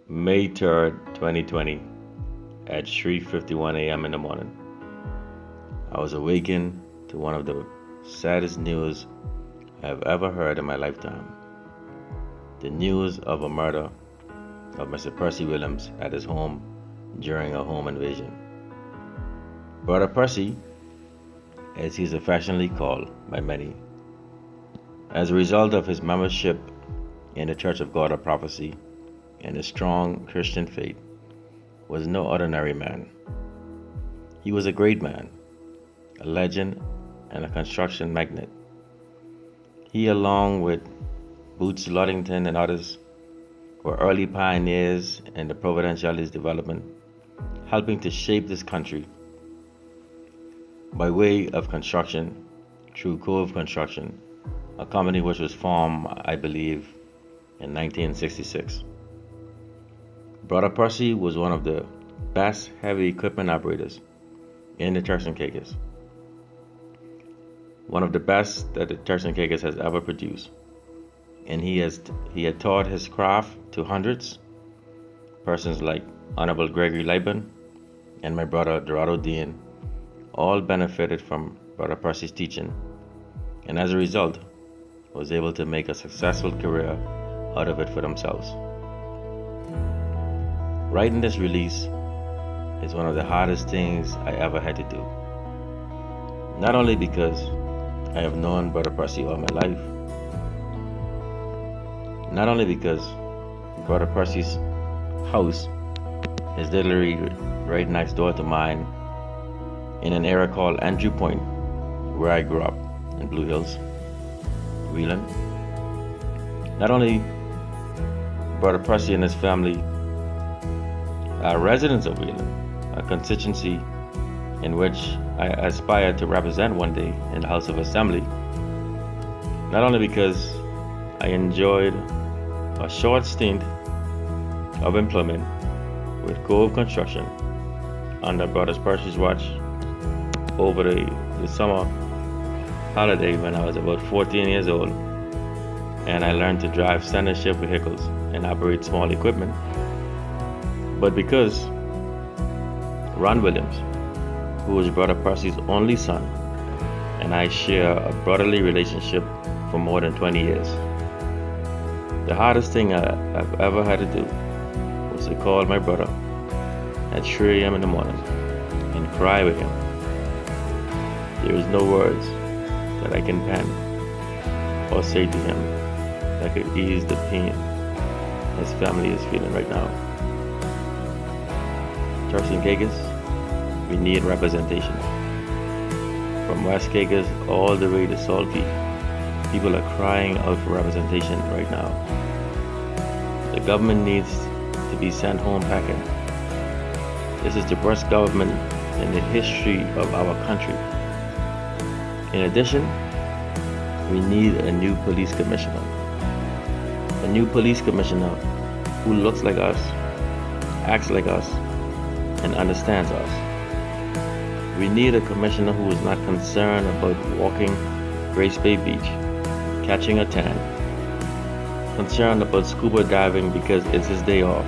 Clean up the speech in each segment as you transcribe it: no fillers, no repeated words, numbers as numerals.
May 3rd, 2020, at 3:51 a.m. in the morning. I was awakened to one of the saddest news I have ever heard in my lifetime. The news of a murder of Mr. Percy Williams at his home during a home invasion. Brother Percy, as he is affectionately called by many, as a result of his membership in the Church of God of Prophecy and his strong Christian faith, was no ordinary man. He was a great man, a legend, and a construction magnate. He, along with Boots Ludington and others, were early pioneers in the Providentialist development, helping to shape this country by way of construction through Cove Construction, a company which was formed, I believe, in 1966. Brother Percy was one of the best heavy equipment operators in the Turks and Caicos. One of the best that the Turks and Caicos has ever produced. And he had taught his craft to hundreds, persons like Honorable Gregory Liban and my brother Dorado Dean, all benefited from Brother Percy's teaching, and as a result, was able to make a successful career out of it for themselves. Writing this release is one of the hardest things I ever had to do. Not only because I have known Brother Percy all my life, not only because Brother Percy's house is literally right next door to mine in an area called Andrew Point, where I grew up in Blue Hills, Wheeling. Not only Brother Percy and his family are residents of Wheeling, a constituency in which I aspire to represent one day in the House of Assembly, not only because I enjoyed a short stint of employment with Cove Construction under Brother Percy's watch over the summer holiday when I was about 14 years old, and I learned to drive standard shift vehicles and operate small equipment, but because Ron Williams, who was Brother Percy's only son, and I share a brotherly relationship for more than 20 years. The hardest thing I've ever had to do was to call my brother at 3 a.m. in the morning and cry with him. There is no words that I can pen or say to him that could ease the pain his family is feeling right now. Turks and Caicos, we need representation. From West Caicos all the way to Salt Peak, people are crying out for representation right now. The government needs to be sent home packing. This is the worst government in the history of our country. In addition, we need a new police commissioner. A new police commissioner who looks like us, acts like us, and understands us. We need a commissioner who is not concerned about walking Grace Bay Beach, catching a tan, concerned about scuba diving because it's his day off,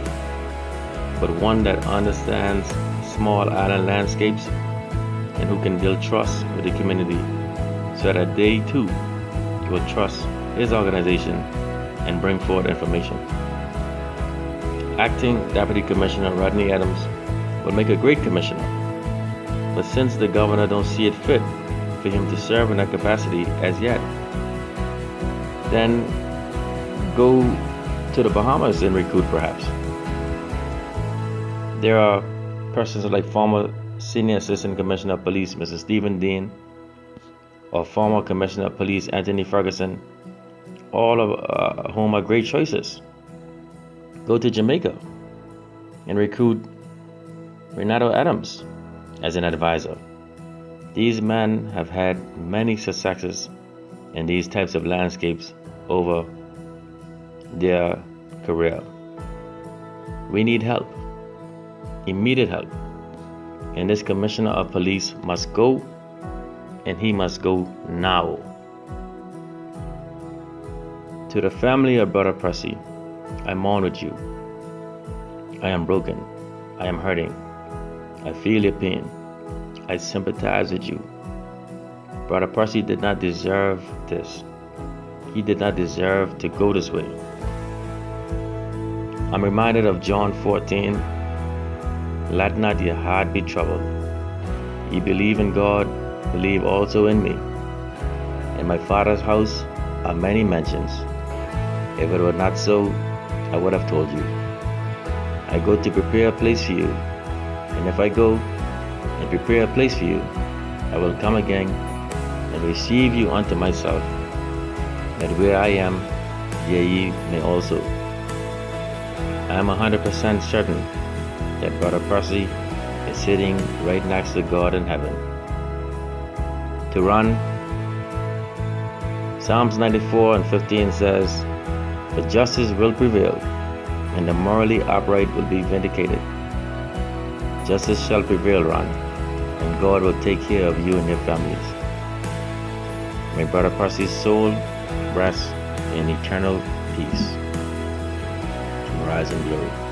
but one that understands small island landscapes and who can build trust with the community so that they too will trust his organization and bring forward information. Acting Deputy Commissioner Rodney Adams would make a great commissioner, but since the governor don't see it fit for him to serve in that capacity as yet, then go to the Bahamas and recruit perhaps. There are persons like former Senior Assistant Commissioner of Police Mr. Stephen Dean or former Commissioner of Police Anthony Ferguson, all of whom are great choices. Go to Jamaica and recruit Renato Adams as an advisor. These men have had many successes in these types of landscapes over their career. We need help, immediate help, and this Commissioner of Police must go, and he must go now. To the family of Brother Percy, I mourn with you. I am broken. I am hurting. I feel your pain. I sympathize with you. Brother Percy did not deserve this. He did not deserve to go this way. I'm reminded of John 14. Let not your heart be troubled. Ye believe in God, believe also in me. In my Father's house are many mansions. If it were not so, I would have told you. I go to prepare a place for you. And if I go and prepare a place for you, I will come again and receive you unto myself, that where I am, there ye may also. I am 100% certain that Brother Percy is sitting right next to God in heaven. To run, Psalms 94:15 says, "For justice will prevail, and the morally upright will be vindicated." Justice shall prevail, Ron, and God will take care of you and your families. May Brother Percy's soul rest in eternal peace. Rise in glory.